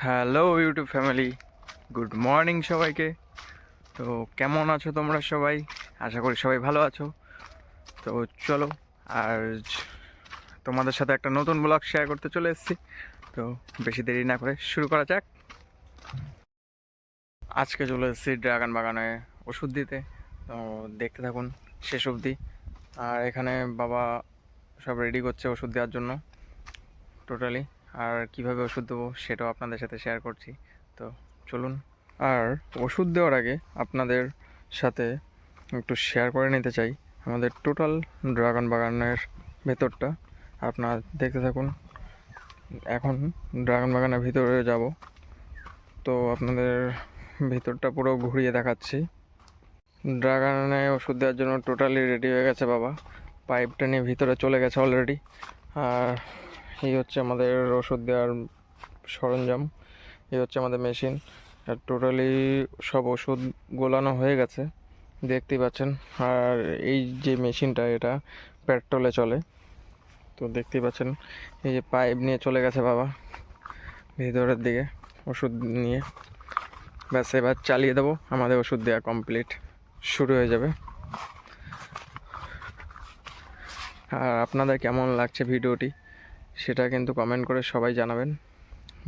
Hello YouTube family, good morning সবাইকে। তো কেমন আছো তোমরা সবাই? আশা করি সবাই ভালো আছো। তো চলো, আর তোমাদের সাথে একটা নতুন ব্লগ শেয়ার করতে চলে এসেছি। তো বেশি দেরি না করে শুরু করা যাক। আজকে চলে এসেছি ড্রাগন বাগানে ওষুধ দিতে। তো দেখতে থাকুন শেষ অবধি। আর এখানে বাবা সব রেডি করছে ওষুধ দেওয়ার জন্য টোটালি। আর কিভাবে ওষুধ দেবো সেটাও আপনাদের সাথে শেয়ার করছি। তো চলুন। আর ওষুধ দেওয়ার আগে আপনাদের সাথে একটু শেয়ার করে নিতে চাই আমাদের টোটাল ড্রাগন বাগানের ভেতরটা। আপনারা দেখতে থাকুন। এখন ড্রাগন বাগানের ভিতরে যাব, তো আপনাদের ভিতরটা পুরো ঘুরিয়ে দেখাচ্ছি। ড্রাগনে ওষুধ দেওয়ার জন্য টোটালি রেডি হয়ে গেছে বাবা, পাইপটা নিয়ে ভিতরে চলে গেছে অলরেডি। আর এই হচ্ছে আমাদের ওষুধ দেওয়ার সরঞ্জাম, এই হচ্ছে আমাদের মেশিন। আর টোটালি সব ওষুধ গোলানো হয়ে গেছে দেখতেই পাচ্ছেন। আর এই যে মেশিনটা এটা পেট্রোলে চলে। তো দেখতেই পাচ্ছেন এই যে পাইপ নিয়ে চলে গেছে বাবা ভিতরের দিকে ওষুধ নিয়ে। ব্যাস এবার চালিয়ে দেবো, আমাদের ওষুধ দেওয়া কমপ্লিট, শুরু হয়ে যাবে। আর আপনাদের কেমন লাগছে ভিডিওটি সেটা কিন্তু কমেন্ট করে সবাই জানাবেন।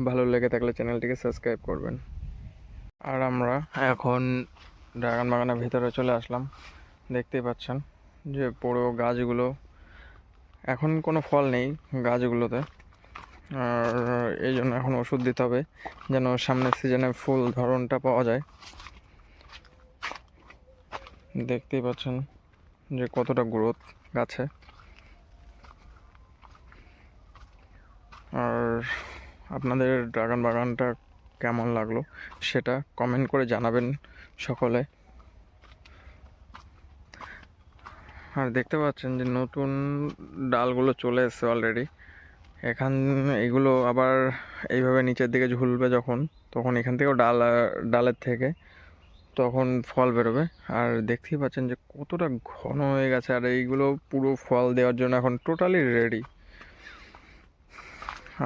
ভালো লেগে থাকলে চ্যানেলটিকে সাবস্ক্রাইব করবেন। আর আমরা এখন ড্রাগন বাগানের ভিতরে চলে আসলাম। দেখতেই পাচ্ছেন যে পুরো গাছগুলো, এখন কোনো ফল নেই গাছগুলোতে। আর এই জন্য এখন ওষুধ দিতে হবে যেন সামনের সিজনে ফুল ধরনটা পাওয়া যায়। দেখতেই পাচ্ছেন যে কতটা গ্রোথ গাছে। আর আপনাদের ড্রাগন বাগানটা কেমন লাগলো সেটা কমেন্ট করে জানাবেন সকলে। আর দেখতে পাচ্ছেন যে নতুন ডালগুলো চলে এসছে অলরেডি। এগুলো আবার এইভাবে নিচের দিকে ঝুলবে যখন, তখন এখান থেকেও ডালের থেকে তখন ফল বেরোবে। আর দেখতেই পাচ্ছেন যে কতটা ঘন হয়ে গেছে। আর এইগুলো পুরো ফল দেওয়ার জন্য এখন টোটালি রেডি।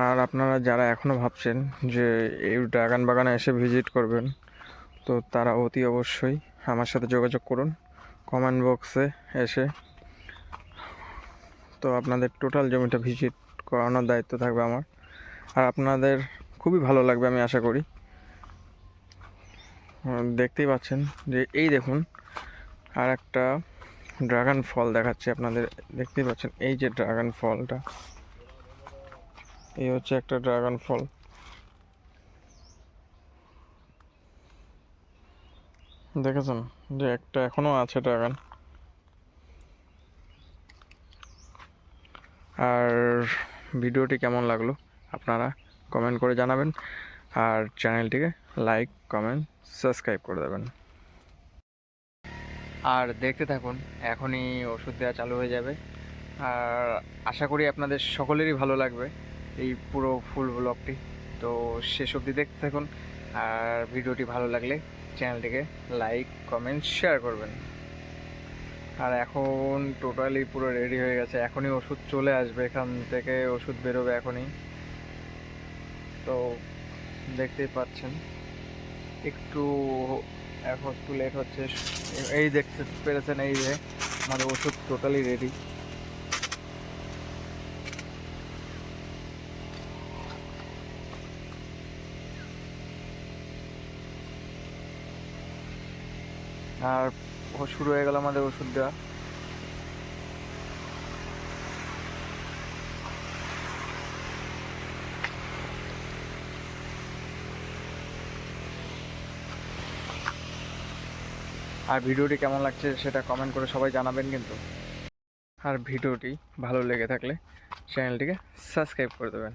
আর আপনারা যারা এখনও ভাবছেন যে এই ড্রাগন বাগানে এসে ভিজিট করবেন, তো তারা অতি অবশ্যই আমার সাথে যোগাযোগ করুন কমেন্ট বক্সে এসে। তো আপনাদের টোটাল জমিটা ভিজিট করানোর দায়িত্ব থাকবে আমার। আর আপনাদের খুবই ভালো লাগবে আমি আশা করি। দেখতেই পাচ্ছেন যে এই দেখুন আর একটা ড্রাগন ফল দেখাচ্ছে আপনাদের। দেখতেই পাচ্ছেন এই যে ড্রাগন ফলটা, এই হচ্ছে একটা ড্রাগন ফল। দেখেছেন যে একটা এখনো আছে ড্রাগন। আর ভিডিওটি কেমন লাগলো আপনারা কমেন্ট করে জানাবেন। আর চ্যানেলটিকে লাইক কমেন্ট সাবস্ক্রাইব করে দেবেন। আর দেখতে থাকুন, এখনই ওষুধ দেওয়া চালু হয়ে যাবে। আর আশা করি আপনাদের সকলেরই ভালো লাগবে এই পুরো ফুল ব্লগটি। তো শেষ অবধি দেখতে থাকুন। আর ভিডিওটি ভালো লাগলে চ্যানেলটিকে লাইক কমেন্ট শেয়ার করবেন। আর এখন টোটালি পুরো রেডি হয়ে গেছে, এখনই ওষুধ চলে আসবে, এখান থেকে ওষুধ বেরোবে এখনই। তো দেখতেই পাচ্ছেন একটু এখন একটু লেট হচ্ছে। এই দেখতে পেরেছেন এই যে আমাদের ওষুধ টোটালি রেডি। আর শুরু হয়ে গেল আমাদের ওষুধ দেওয়া। আর ভিডিওটি কেমন লাগছে সেটা কমেন্ট করে সবাই জানাবেন কিন্তু। আর ভিডিওটি ভালো লেগে থাকলে চ্যানেলটিকে সাবস্ক্রাইব করে দেবেন।